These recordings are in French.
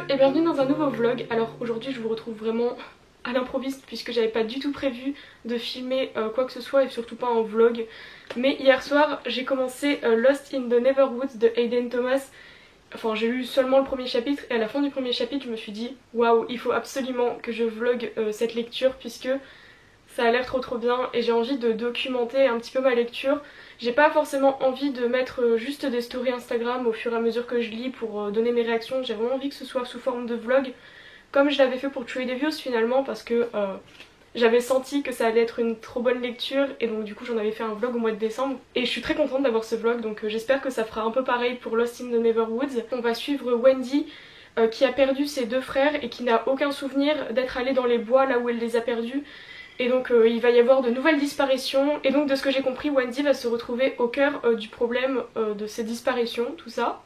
et bienvenue dans un nouveau vlog. Alors aujourd'hui je vous retrouve vraiment à l'improviste puisque j'avais pas du tout prévu de filmer quoi que ce soit et surtout pas en vlog. Mais hier soir j'ai commencé Lost in the Neverwoods de Hayden Thomas. Enfin j'ai lu seulement le premier chapitre et à la fin du premier chapitre je me suis dit waouh, il faut absolument que je vlog cette lecture puisque ça a l'air trop bien et j'ai envie de documenter un petit peu ma lecture. J'ai pas forcément envie de mettre juste des stories Instagram au fur et à mesure que je lis pour donner mes réactions. J'ai vraiment envie que ce soit sous forme de vlog comme je l'avais fait pour True Devious finalement parce que j'avais senti que ça allait être une trop bonne lecture et donc du coup j'en avais fait un vlog au mois de décembre et je suis très contente d'avoir ce vlog, donc j'espère que ça fera un peu pareil pour Lost in the Neverwoods. On va suivre Wendy qui a perdu ses deux frères et qui n'a aucun souvenir d'être allée dans les bois là où elle les a perdus. Et donc il va y avoir de nouvelles disparitions et donc de ce que j'ai compris Wendy va se retrouver au cœur du problème de ces disparitions, tout ça.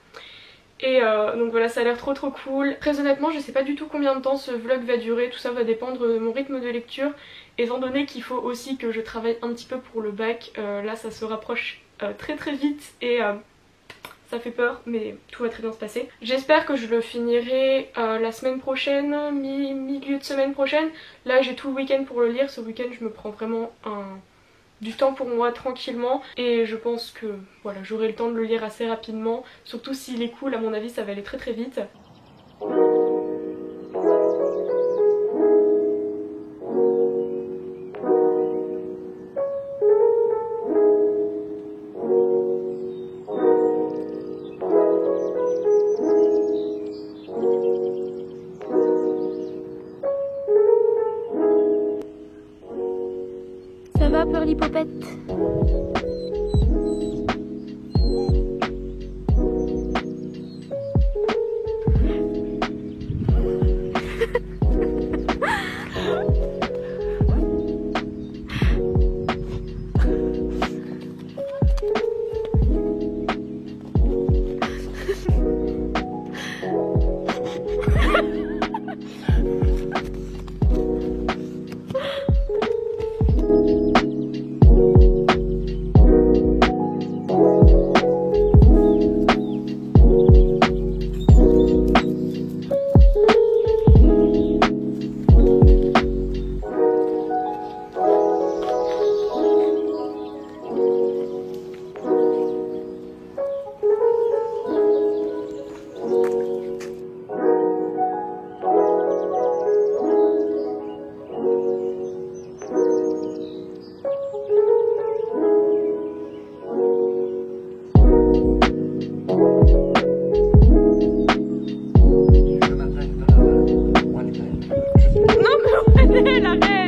Et donc voilà, ça a l'air trop cool. Très honnêtement je sais pas du tout combien de temps ce vlog va durer, tout ça va dépendre de mon rythme de lecture. Étant donné qu'il faut aussi que je travaille un petit peu pour le bac, là ça se rapproche très vite et ça fait peur mais tout va très bien se passer. J'espère que je le finirai la semaine prochaine, milieu de semaine prochaine. Là j'ai tout le week-end pour le lire, ce week-end je me prends vraiment du temps pour moi tranquillement et je pense que voilà, j'aurai le temps de le lire assez rapidement. Surtout s'il est cool, à mon avis ça va aller très vite. Ça va, Pearlipopette?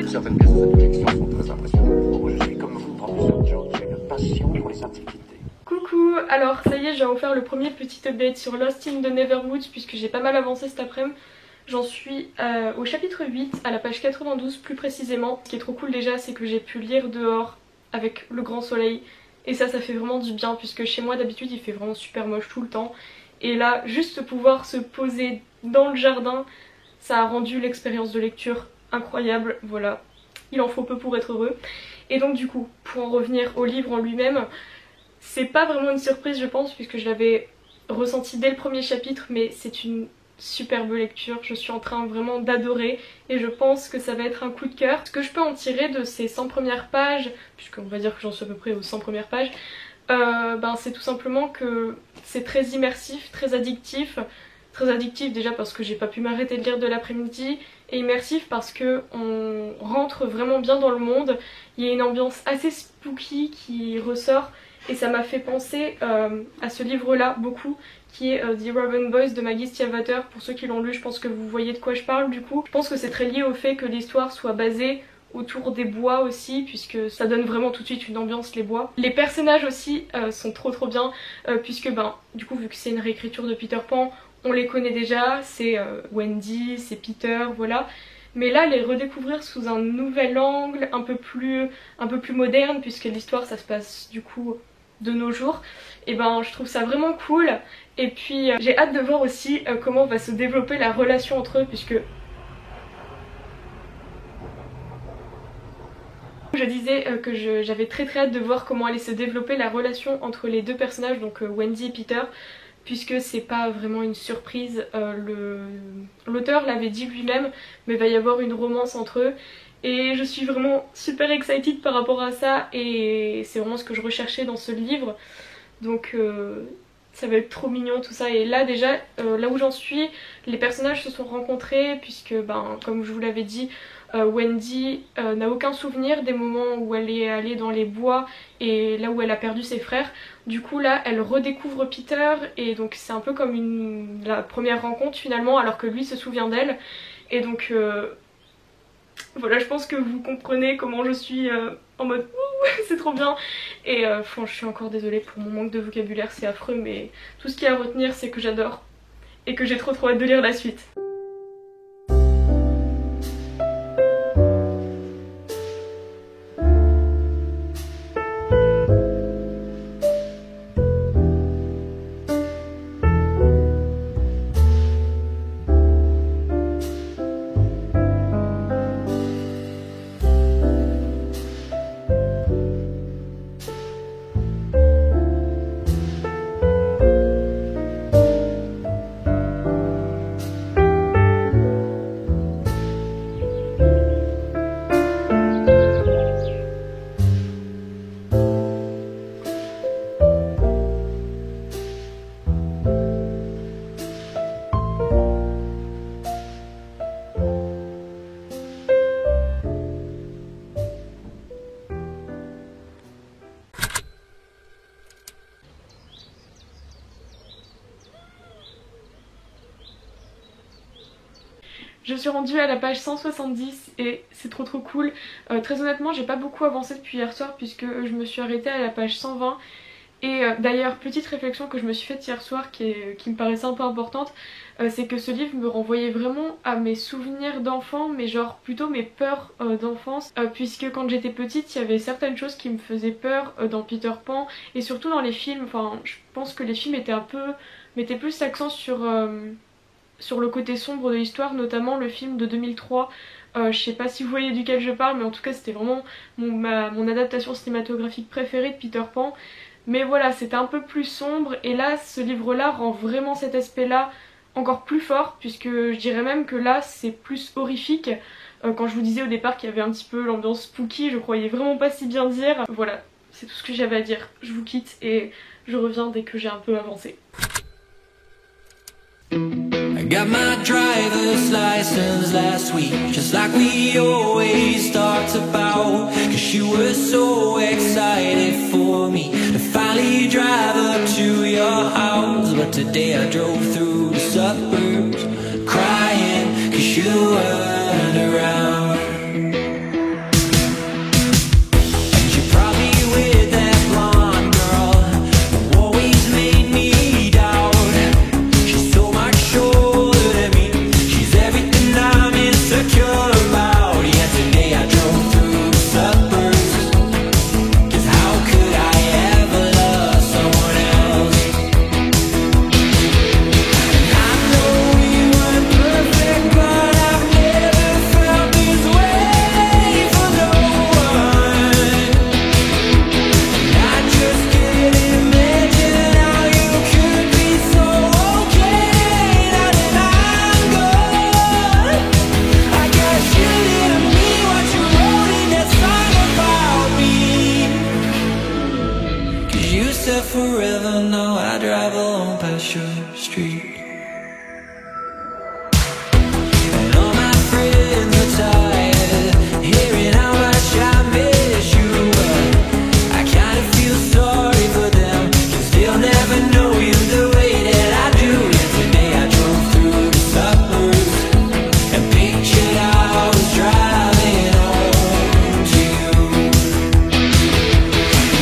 Certaines pièces de cette collection sont très impressionnantes. Moi, je suis comme vous, professeur George, j'ai une passion pour les antiquités. Coucou, alors ça y est, j'ai offert le premier petit update sur Lost in the Neverwoods puisque j'ai pas mal avancé cet après-midi. J'en suis au chapitre 8, à la page 92 plus précisément. Ce qui est trop cool déjà, c'est que j'ai pu lire dehors avec le grand soleil. Et ça fait vraiment du bien puisque chez moi d'habitude il fait vraiment super moche tout le temps. Et là, juste pouvoir se poser dans le jardin, ça a rendu l'expérience de lecture incroyable, voilà. Il en faut peu pour être heureux. Et donc du coup, pour en revenir au livre en lui-même, c'est pas vraiment une surprise je pense puisque je l'avais ressenti dès le premier chapitre, mais c'est une superbe lecture, je suis en train vraiment d'adorer et je pense que ça va être un coup de cœur. Ce que je peux en tirer de ces 100 premières pages, puisqu'on va dire que j'en suis à peu près aux 100 premières pages, c'est tout simplement que c'est très immersif, très addictif. Très addictif déjà parce que j'ai pas pu m'arrêter de lire de l'après-midi, et immersif parce que on rentre vraiment bien dans le monde. Il y a une ambiance assez spooky qui ressort et ça m'a fait penser à ce livre là beaucoup, qui est The Raven Boys de Maggie Stiefvater. Pour ceux qui l'ont lu, je pense que vous voyez de quoi je parle du coup. Je pense que c'est très lié au fait que l'histoire soit basée autour des bois aussi, puisque ça donne vraiment tout de suite une ambiance, les bois. Les personnages aussi sont trop bien, puisque du coup vu que c'est une réécriture de Peter Pan, on les connaît déjà, c'est Wendy, c'est Peter, voilà. Mais là, les redécouvrir sous un nouvel angle, un peu plus moderne, puisque l'histoire ça se passe du coup de nos jours, et je trouve ça vraiment cool. Et puis j'ai hâte de voir aussi comment va se développer la relation entre eux, puisque je disais que j'avais très hâte de voir comment allait se développer la relation entre les deux personnages, donc Wendy et Peter, puisque c'est pas vraiment une surprise. L'auteur l'avait dit lui-même, mais il va y avoir une romance entre eux. Et je suis vraiment super excited par rapport à ça, et c'est vraiment ce que je recherchais dans ce livre. Donc ça va être trop mignon tout ça. Et là déjà, là où j'en suis, les personnages se sont rencontrés, puisque comme je vous l'avais dit, Wendy n'a aucun souvenir des moments où elle est allée dans les bois et là où elle a perdu ses frères. Du coup là elle redécouvre Peter, et donc c'est un peu comme la première rencontre finalement, alors que lui se souvient d'elle. Et donc voilà, je pense que vous comprenez comment je suis en mode c'est trop bien. Et je suis encore désolée pour mon manque de vocabulaire, c'est affreux, mais tout ce qu'il y a à retenir c'est que j'adore et que j'ai trop hâte de lire la suite. Je suis rendue à la page 170 et c'est trop cool. Très honnêtement, j'ai pas beaucoup avancé depuis hier soir puisque je me suis arrêtée à la page 120. Et d'ailleurs, petite réflexion que je me suis faite hier soir qui me paraissait un peu importante, c'est que ce livre me renvoyait vraiment à mes souvenirs d'enfant, mais genre plutôt mes peurs d'enfance, puisque quand j'étais petite, il y avait certaines choses qui me faisaient peur dans Peter Pan et surtout dans les films. Enfin, je pense que les films mettaient plus l'accent sur le côté sombre de l'histoire, notamment le film de 2003. Je sais pas si vous voyez duquel je parle, mais en tout cas c'était vraiment mon adaptation cinématographique préférée de Peter Pan. Mais voilà, c'était un peu plus sombre, et là ce livre-là rend vraiment cet aspect-là encore plus fort, puisque je dirais même que là c'est plus horrifique. Quand je vous disais au départ qu'il y avait un petit peu l'ambiance spooky, je croyais vraiment pas si bien dire. Voilà, c'est tout ce que j'avais à dire. Je vous quitte et je reviens dès que j'ai un peu avancé. I got my driver's license last week, just like we always talked about. Cause you were so excited for me to finally drive up to your house. But today I drove through the suburbs crying cause you weren't around. Forever now I drive along past your street. And all my friends are tired hearing how much I miss you. But I kinda feel sorry for them, cause they'll never know you the way that I do. Yesterday I drove through the suburbs and pictured I was driving home to you.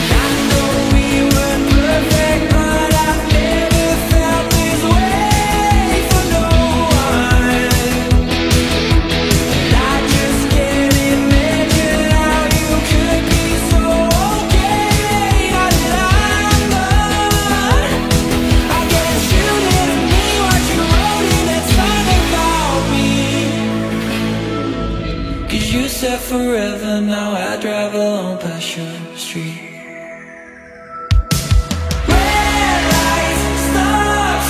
I know we weren't perfect, but I've never felt this way for no one. And I just can't imagine how you could be so okay now that I'm gone. I guess you didn't mean what you wrote in that song about me. Cause you said forever, now I drive along past your street. Red lights, stop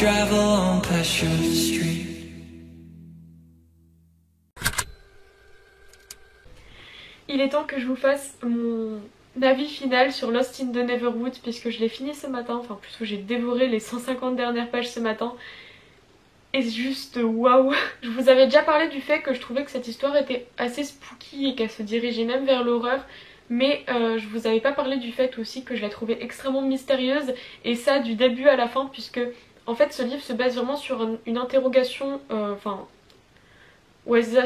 drive along past your street. Il est temps que je vous fasse mon avis final sur Lost in the Neverwoods puisque je l'ai fini ce matin, enfin plutôt j'ai dévoré les 150 dernières pages ce matin. Et c'est juste waouh. Je vous avais déjà parlé du fait que je trouvais que cette histoire était assez spooky et qu'elle se dirigeait même vers l'horreur. Mais je vous avais pas parlé du fait aussi que je la trouvais extrêmement mystérieuse. Et ça du début à la fin puisque en fait ce livre se base vraiment sur une interrogation,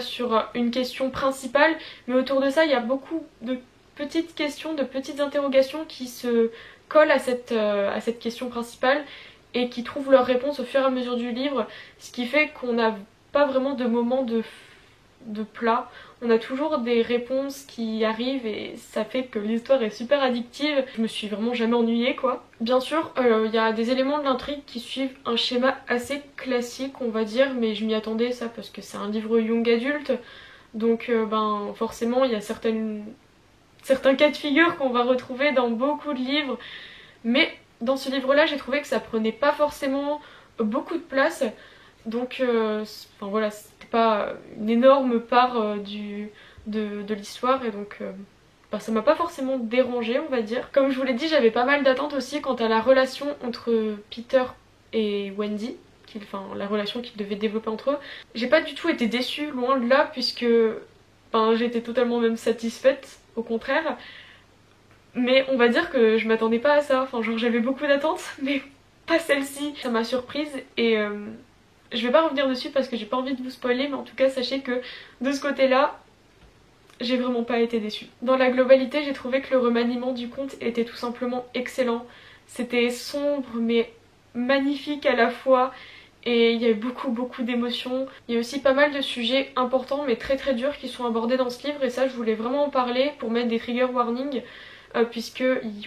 sur une question principale. Mais autour de ça il y a beaucoup de petites questions, de petites interrogations qui se collent à cette question principale. Et qui trouvent leur réponse au fur et à mesure du livre, ce qui fait qu'on n'a pas vraiment de moment de plat. On a toujours des réponses qui arrivent et ça fait que l'histoire est super addictive. Je me suis vraiment jamais ennuyée quoi. Bien sûr, y a des éléments de l'intrigue qui suivent un schéma assez classique on va dire, mais je m'y attendais ça parce que c'est un livre young adulte. Donc forcément il y a certains cas de figure qu'on va retrouver dans beaucoup de livres. Mais dans ce livre-là, j'ai trouvé que ça prenait pas forcément beaucoup de place. Donc, voilà, c'était pas une énorme part de l'histoire. Et donc, ça m'a pas forcément dérangée, on va dire. Comme je vous l'ai dit, j'avais pas mal d'attentes aussi quant à la relation entre Peter et Wendy. La relation qu'ils devaient développer entre eux. J'ai pas du tout été déçue, loin de là, puisque j'étais totalement même satisfaite, au contraire. Mais on va dire que je m'attendais pas à ça, j'avais beaucoup d'attentes mais pas celle-ci. Ça m'a surprise et je vais pas revenir dessus parce que j'ai pas envie de vous spoiler, mais en tout cas sachez que de ce côté-là, j'ai vraiment pas été déçue. Dans la globalité, j'ai trouvé que le remaniement du conte était tout simplement excellent. C'était sombre mais magnifique à la fois et il y a eu beaucoup d'émotions. Il y a aussi pas mal de sujets importants mais très durs qui sont abordés dans ce livre et ça je voulais vraiment en parler pour mettre des trigger warnings. Puisque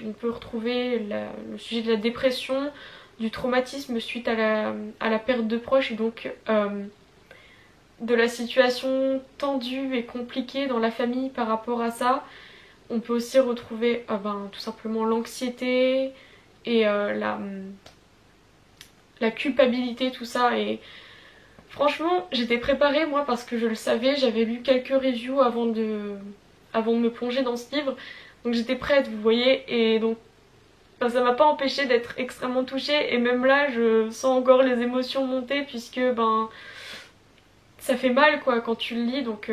on peut retrouver le sujet de la dépression, du traumatisme suite à la perte de proches et donc de la situation tendue et compliquée dans la famille par rapport à ça. On peut aussi retrouver tout simplement l'anxiété et la culpabilité, tout ça. Et franchement j'étais préparée moi parce que je le savais, j'avais lu quelques reviews avant de me plonger dans ce livre. Donc j'étais prête, vous voyez, et donc ça m'a pas empêché d'être extrêmement touchée et même là je sens encore les émotions monter puisque ça fait mal quoi quand tu le lis. Donc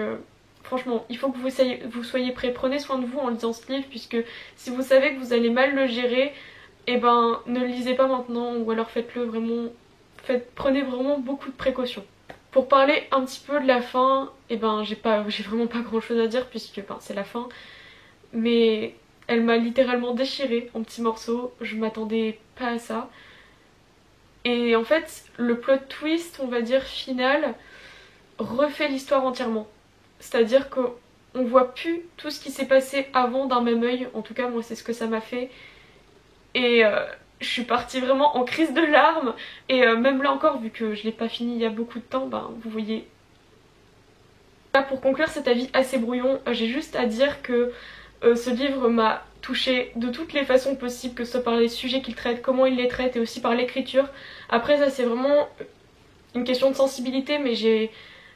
franchement il faut que vous soyez prêts, prenez soin de vous en lisant ce livre puisque si vous savez que vous allez mal le gérer, ne le lisez pas maintenant ou alors faites-le vraiment, prenez vraiment beaucoup de précautions. Pour parler un petit peu de la fin, j'ai vraiment pas grand chose à dire puisque c'est la fin. Mais elle m'a littéralement déchirée en petits morceaux, je m'attendais pas à ça. Et en fait, le plot twist, on va dire final, refait l'histoire entièrement. C'est-à-dire qu'on voit plus tout ce qui s'est passé avant d'un même œil, en tout cas moi c'est ce que ça m'a fait. Et je suis partie vraiment en crise de larmes, et même là encore, vu que je l'ai pas fini il y a beaucoup de temps, vous voyez. Là, pour conclure cet avis assez brouillon, j'ai juste à dire que ce livre m'a touchée de toutes les façons possibles, que ce soit par les sujets qu'il traite, comment il les traite et aussi par l'écriture. Après ça c'est vraiment une question de sensibilité mais j'ai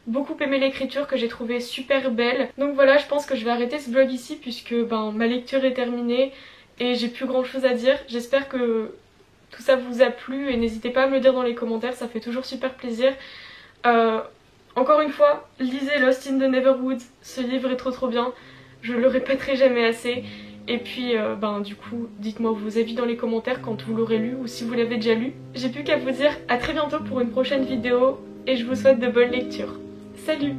beaucoup aimé l'écriture que j'ai trouvé super belle. Donc voilà, je pense que je vais arrêter ce vlog ici puisque ma lecture est terminée et j'ai plus grand chose à dire. J'espère que tout ça vous a plu et n'hésitez pas à me le dire dans les commentaires, ça fait toujours super plaisir. Encore une fois, lisez Lost in the Neverwoods, ce livre est trop bien. Je le répéterai jamais assez. Et puis du coup dites-moi vos avis dans les commentaires quand vous l'aurez lu ou si vous l'avez déjà lu. J'ai plus qu'à vous dire à très bientôt pour une prochaine vidéo et je vous souhaite de bonnes lectures. Salut!